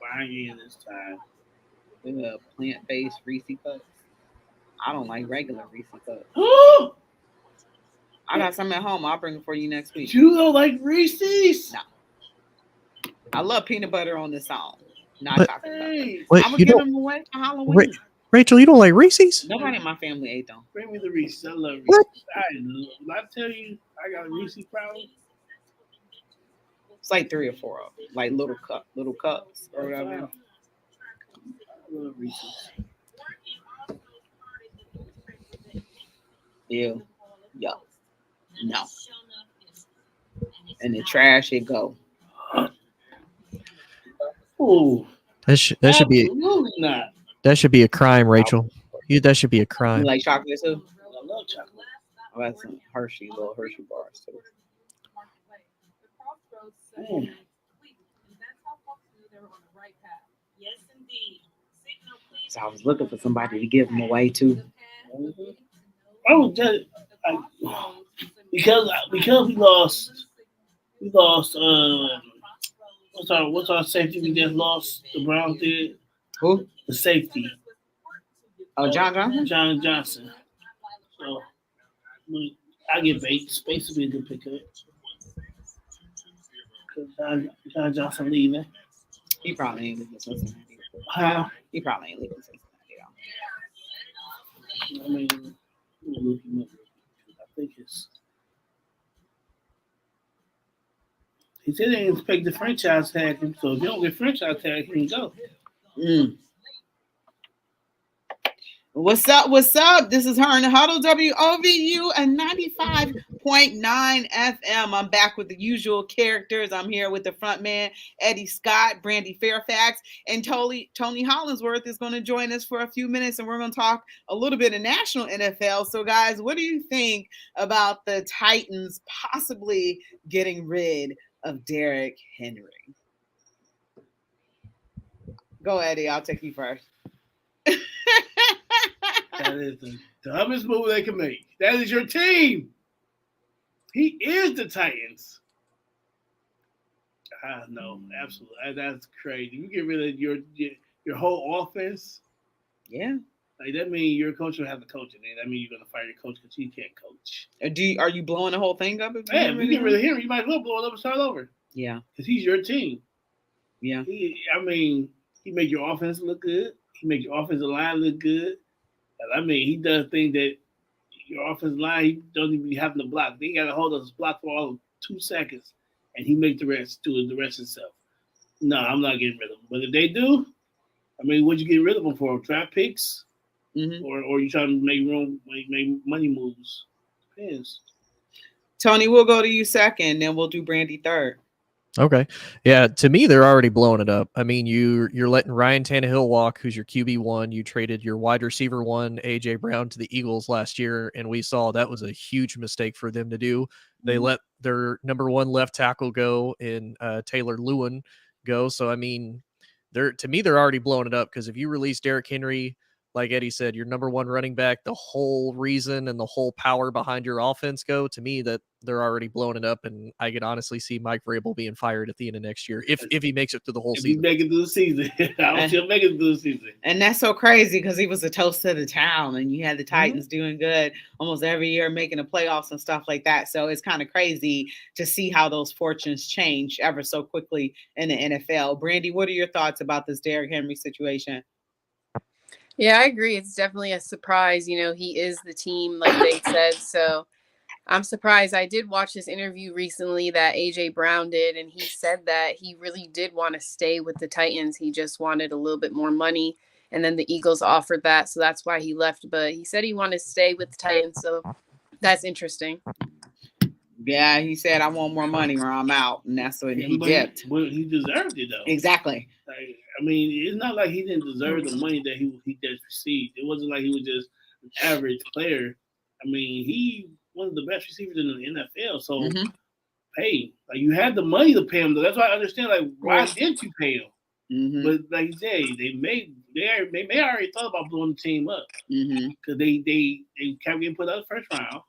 Buying in this time. Plant-based Reese cups. I don't like regular Reese cups. I got some at home. I'll bring it for you next week. You don't like Reese's? No. I love peanut butter on this song. Not chocolate. Wait, I'm going to give them away for Halloween. Rachel, you don't like Reese's? Nobody in my family ate them. Bring me the Reese's. I love Reese's. I tell you, I got a Reese's problem. It's like 3 or 4 of them. Like little cups or whatever. I love Reese's. Ew. Yuck. No. And the trash it go. Oh, that should be not. That should be a crime, Rachel. That should be a crime. You like chocolate too? I love chocolate. I got some little Hershey bars too. So I was looking for somebody to give them away too. I was just because we lost We lost. What's our safety we just lost? The Browns did. Who? The safety. Oh, John Johnson. John Johnson. So I get Bates. Bates would be a good pickup. John Johnson leaving. He probably ain't leaving Cincinnati. Huh? He probably ain't leaving Cincinnati. I mean, I think it's. He said they didn't expect the franchise tag him, so if you don't get franchise tag, he can go. What's up? What's up? This is her in the Huddle, WOVU and 95.9 FM. I'm back with the usual characters. I'm here with the front man, Eddie Scott, Brandy Fairfax, and Tony Hollingsworth is going to join us for a few minutes, and we're going to talk a little bit of national NFL. So, guys, what do you think about the Titans possibly getting rid of Derrick Henry? Go, Eddie. I'll take you first. That is the dumbest move they can make. That is your team. He is the Titans. No, absolutely. That's crazy. You get rid of your whole offense. Yeah. Like that means your coach will have to coach it. That means you're gonna fire your coach because he can't coach. Are you blowing the whole thing up? If you get rid of him, you might as well blow it up and start over. Yeah. Because he's your team. Yeah. He made your offense look good. He made your offensive line look good. I mean, he does things that your offensive line, he doesn't even be having to block. They got to hold us block for all of 2 seconds, and he make the rest do the rest himself. No, I'm not getting rid of them. But if they do, I mean, what'd you get rid of them for? Draft picks? Mm-hmm. Or you trying to make room, make money moves? Depends. Tony, we'll go to you second, then we'll do Brandy third. Okay. Yeah, to me, they're already blowing it up. I mean, you're letting Ryan Tannehill walk, who's your QB1. You traded your wide receiver 1, A.J. Brown, to the Eagles last year, and we saw that was a huge mistake for them to do. They let their number 1 left tackle go in Taylor Lewin go. So, I mean, they're already blowing it up because if you release Derrick Henry, like Eddie said, your number 1 running back, the whole reason and the whole power behind your offense go, to me, that they're already blowing it up. And I could honestly see Mike Vrabel being fired at the end of next year if he makes it through the whole season. If he make it through the season. I don't still make it through the season. And that's so crazy because he was a toast to the town and you had the Titans doing good almost every year, making the playoffs and stuff like that. So it's kind of crazy to see how those fortunes change ever so quickly in the NFL. Brandy, what are your thoughts about this Derrick Henry situation? Yeah, I agree. It's definitely a surprise. You know, he is the team, like they said. So I'm surprised. I did watch this interview recently that A.J. Brown did, and he said that he really did want to stay with the Titans. He just wanted a little bit more money, and then the Eagles offered that, so that's why he left. But he said he wanted to stay with the Titans, so that's interesting. Yeah, he said, I want more money or I'm out, and that's what he dipped. Well, he deserved it, though. Exactly. Like, I mean, it's not like he didn't deserve the money that he just received. It wasn't like he was just an average player. I mean, he one of the best receivers in the NFL. So, hey, like you had the money to pay him. Though. That's why I understand. Like, why didn't you pay him? But like you say, they may already thought about blowing the team up because they kept getting put out the first round.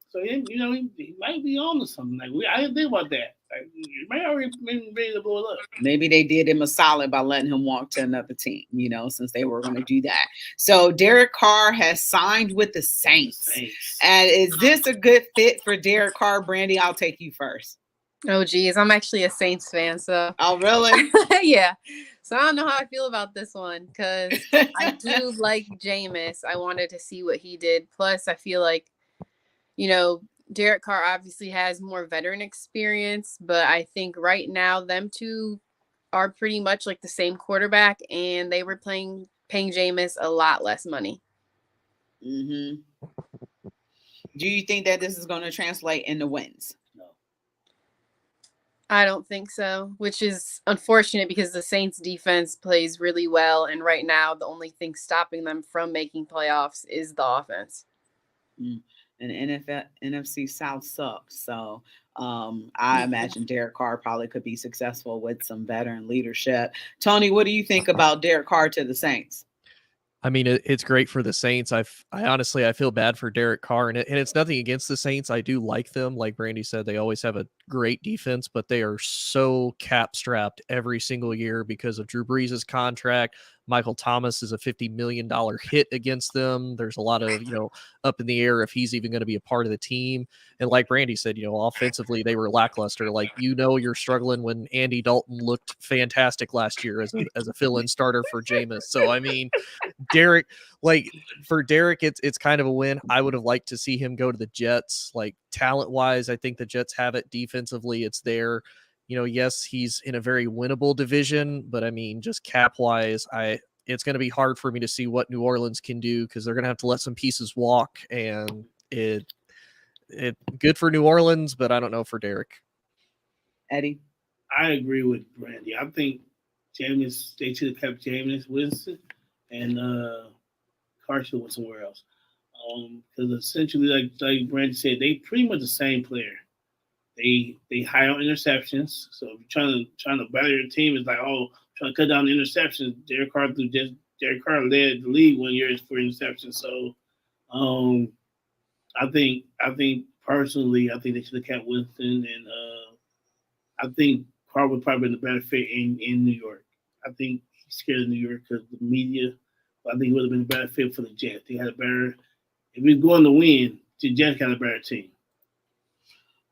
So he might be on to something. Like I didn't think about that. Like he might already been ready to blow it up. Maybe they did him a solid by letting him walk to another team. Since they were going to do that. So Derek Carr has signed with the Saints. And is this a good fit for Derek Carr? Brandy, I'll take you first. Oh, geez, I'm actually a Saints fan, so. Oh, really? Yeah. So I don't know how I feel about this one because I do like Jameis. I wanted to see what he did. Plus, I feel like, Derek Carr obviously has more veteran experience, but I think right now them two are pretty much like the same quarterback, and they were paying Jameis a lot less money. Do you think that this is going to translate into wins? No. I don't think so, which is unfortunate because the Saints defense plays really well, and right now the only thing stopping them from making playoffs is the offense. And NFC South sucks. So I imagine Derek Carr probably could be successful with some veteran leadership. Tony, what do you think about Derek Carr to the Saints? I mean, it's great for the Saints. I honestly, I feel bad for Derek Carr, and it's nothing against the Saints. I do like them. Like Brandy said, they always have a great defense, but they are so cap strapped every single year because of Drew Brees' contract. Michael Thomas is a $50 million hit against them. There's a lot of, up in the air if he's even going to be a part of the team. And like Brandy said, offensively, they were lackluster. Like, you're struggling when Andy Dalton looked fantastic last year as a fill-in starter for Jameis. So, I mean, Derek, for Derek, it's kind of a win. I would have liked to see him go to the Jets. Like, talent-wise, I think the Jets have it. Defensively, it's there. Yes, he's in a very winnable division, but I mean, just cap-wise, it's going to be hard for me to see what New Orleans can do because they're going to have to let some pieces walk, and it good for New Orleans, but I don't know for Derek. Eddie? I agree with Brandy. I think Jameis, they should have kept Jameis Winston, and Carson went somewhere else. Because essentially, like Brandy said, they pretty much the same player. They high on interceptions. So if you're trying to better your team, it's like, trying to cut down the interceptions. Derek Carr led the league 1 year for interceptions. So I think personally, I think they should have kept Winston, and I think Carr would probably been the better fit in New York. I think he's scared of New York because of the media. But I think he would have been a better fit for the Jets. They had a better. If we're going to win, the Jets got a better team.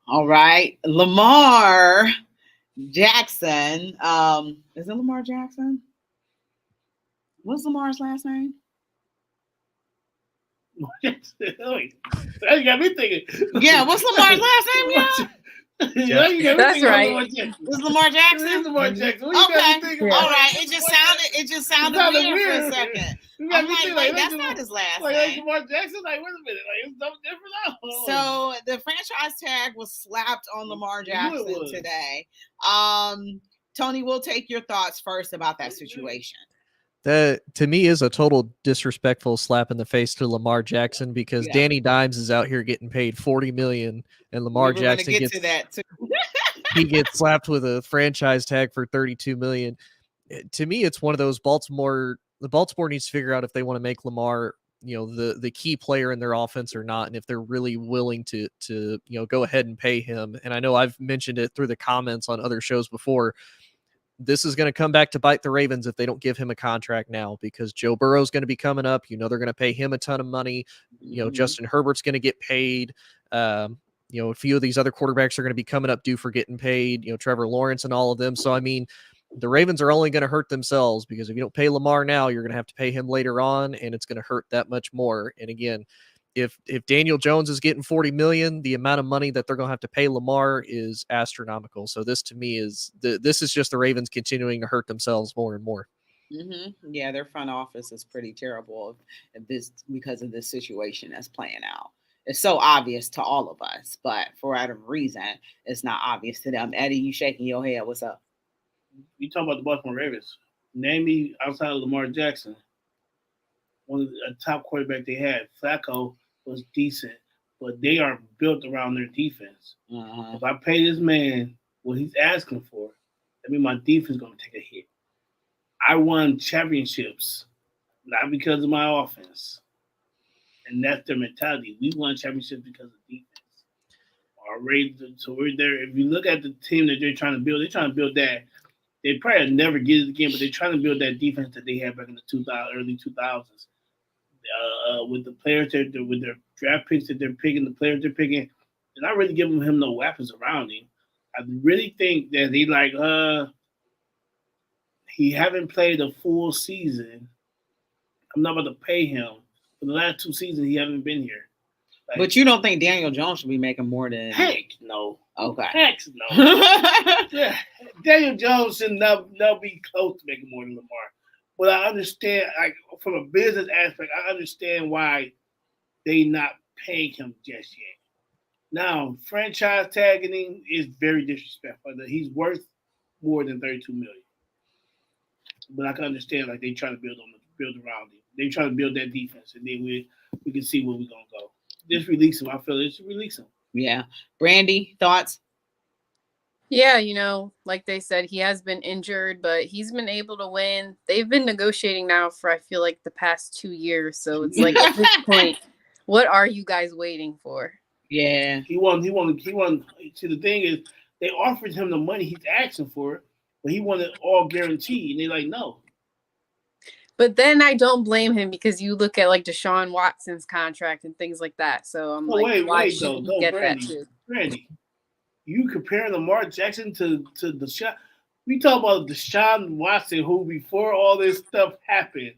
All right, Lamar Jackson. Is it Lamar Jackson? What's Lamar's last name? Wait, you got me thinking. Yeah, what's Lamar's last name? Yeah. That's right. It's Lamar Jackson. It is Lamar Jackson. Okay. All right. It just sounded weird for a second. I'm like, that's not his last name. Lamar Jackson. Like, wait a minute. Like, it's something different now. So the franchise tag was slapped on Lamar Jackson today. Tony, we'll take your thoughts first about that situation. That to me is a total disrespectful slap in the face to Lamar Jackson because Danny Dimes is out here getting paid $40 million, and Lamar Jackson gets to that too. He gets slapped with a franchise tag for $32 million. To me, it's one of those Baltimore needs to figure out if they want to make Lamar, the key player in their offense or not, and if they're really willing to go ahead and pay him. And I know I've mentioned it through the comments on other shows before. This is going to come back to bite the Ravens if they don't give him a contract now, because Joe Burrow's going to be coming up. They're going to pay him a ton of money. Justin Herbert's going to get paid. A few of these other quarterbacks are going to be coming up due for getting paid. Trevor Lawrence and all of them. So, I mean, the Ravens are only going to hurt themselves because if you don't pay Lamar now, you're going to have to pay him later on, and it's going to hurt that much more. And again, if Daniel Jones is getting $40 million, the amount of money that they're going to have to pay Lamar is astronomical. So this to me is this is just the Ravens continuing to hurt themselves more and more. Mm-hmm. Yeah, their front office is pretty terrible because of this situation that's playing out. It's so obvious to all of us, but for whatever reason, it's not obvious to them. Eddie, you shaking your head. What's up? You talking about the Baltimore Ravens. Name me outside of Lamar Jackson, one of the top quarterback they had. Flacco was decent, but they are built around their defense. Uh-huh. If I pay this man what he's asking for, that means my defense is going to take a hit. I won championships, not because of my offense. And that's their mentality. We won championships because of defense. So we're there. If you look at the team that they're trying to build that. They probably never get it again, but they're trying to build that defense that they had back in the early 2000s. With the players, with their draft picks that they're picking, the players they're picking, they're not really giving him no weapons around him. I really think that he haven't played a full season. I'm not about to pay him. For the last 2 seasons, he haven't been here. But you don't think Daniel Jones should be making more than... Heck no. Okay. Heck no. Yeah. Daniel Jones should not be close to making more than Lamar. But I understand, from a business aspect, I understand why they not paying him just yet. Now, franchise tagging him is very disrespectful. He's worth more than $32 million. But I can understand, they try to build around him. They try to build that defense, and then we can see where we're gonna go. Just release him. I feel it should release him. Yeah. Brandy, thoughts? Yeah, like they said, he has been injured, but he's been able to win. They've been negotiating now for, I feel like, the past 2 years. So it's like at this point, what are you guys waiting for? Yeah. He won. See, the thing is, they offered him the money he's asking for, but he wanted all guaranteed, and they're like, no. But then I don't blame him because you look at like Deshaun Watson's contract and things like that. So I'm like, why shouldn't he get that too? Brandy, you comparing Lamar Jackson to Deshaun? We talk about Deshaun Watson, who before all this stuff happened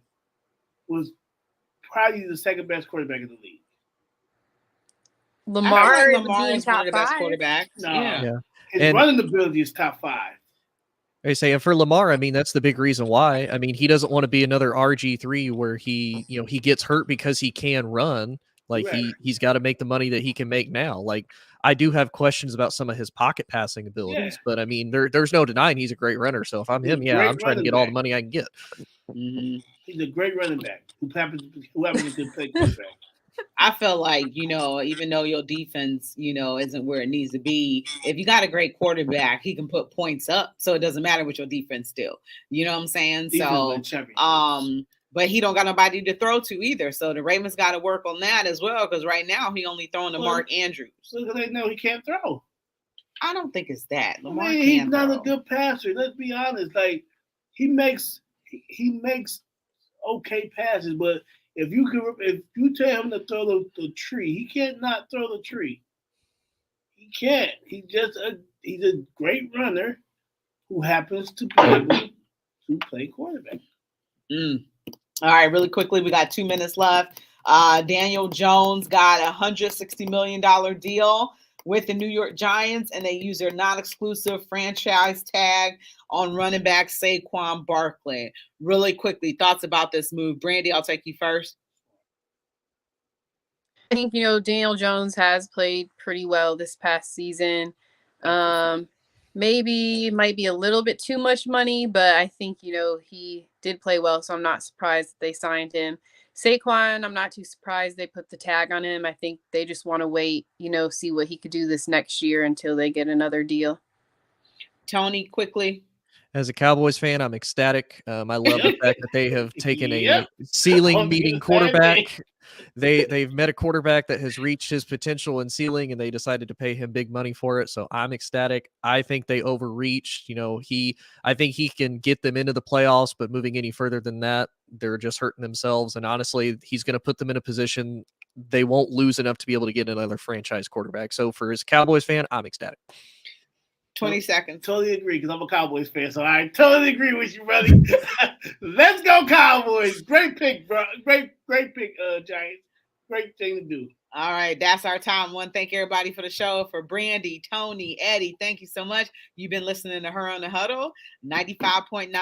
was probably the second best quarterback in the league. Lamar, I feel like is Lamar being is one of top the best 5. quarterbacks. No, Yeah. his And- running ability is top 5. I say, and for Lamar, I mean, that's the big reason why. I mean, he doesn't want to be another RG3 where he gets hurt because he can run. Like Right. he's got to make the money that he can make now. Like I do have questions about some of his pocket passing abilities, but I mean, there's no denying he's a great runner. So if I'm him, yeah, I'm trying to get all the money I can get. Mm-hmm. He's a great running back who happens to play quarterback. I feel like, even though your defense, isn't where it needs to be, if you got a great quarterback, he can put points up. So it doesn't matter what your defense do. You know what I'm saying? But he don't got nobody to throw to either. So the Ravens got to work on that as well, because right now he only throwing to Mark Andrews. Look, they know he can't throw. I don't think it's that. Lamar he's not throw. a good passer. Let's be honest. Like he makes okay passes, but if you tell him to throw the tree, he can't not throw the tree. He can't. He's a great runner who happens to be able to play quarterback. All right, really quickly, we got 2 minutes left. Daniel Jones got a $160 million deal with the New York Giants, and they use their non-exclusive franchise tag on running back Saquon Barkley. Really quickly, thoughts about this move? Brandy, I'll take you first. I think, Daniel Jones has played pretty well this past season. Maybe might be a little bit too much money, but I think, he did play well, so I'm not surprised that they signed him. Saquon, I'm not too surprised they put the tag on him. I think they just want to wait, see what he could do this next year until they get another deal. Tony, quickly. As a Cowboys fan, I'm ecstatic. I love the fact that they have taken a ceiling meeting quarterback. They've met a quarterback that has reached his potential and ceiling, and they decided to pay him big money for it. So I'm ecstatic. I think they overreached. I think he can get them into the playoffs, but moving any further than that, they're just hurting themselves. And honestly, he's going to put them in a position they won't lose enough to be able to get another franchise quarterback. So for his Cowboys fan, I'm ecstatic. 20 seconds. Totally agree, because I'm a Cowboys fan, so I totally agree with you, brother. Let's go Cowboys. Great pick, bro. Great pick, Giants. Great thing to do. All right, that's our time. I want to thank everybody for the show. For Brandy, Tony, Eddie, thank you so much. You've been listening to Her on the Huddle, 95.9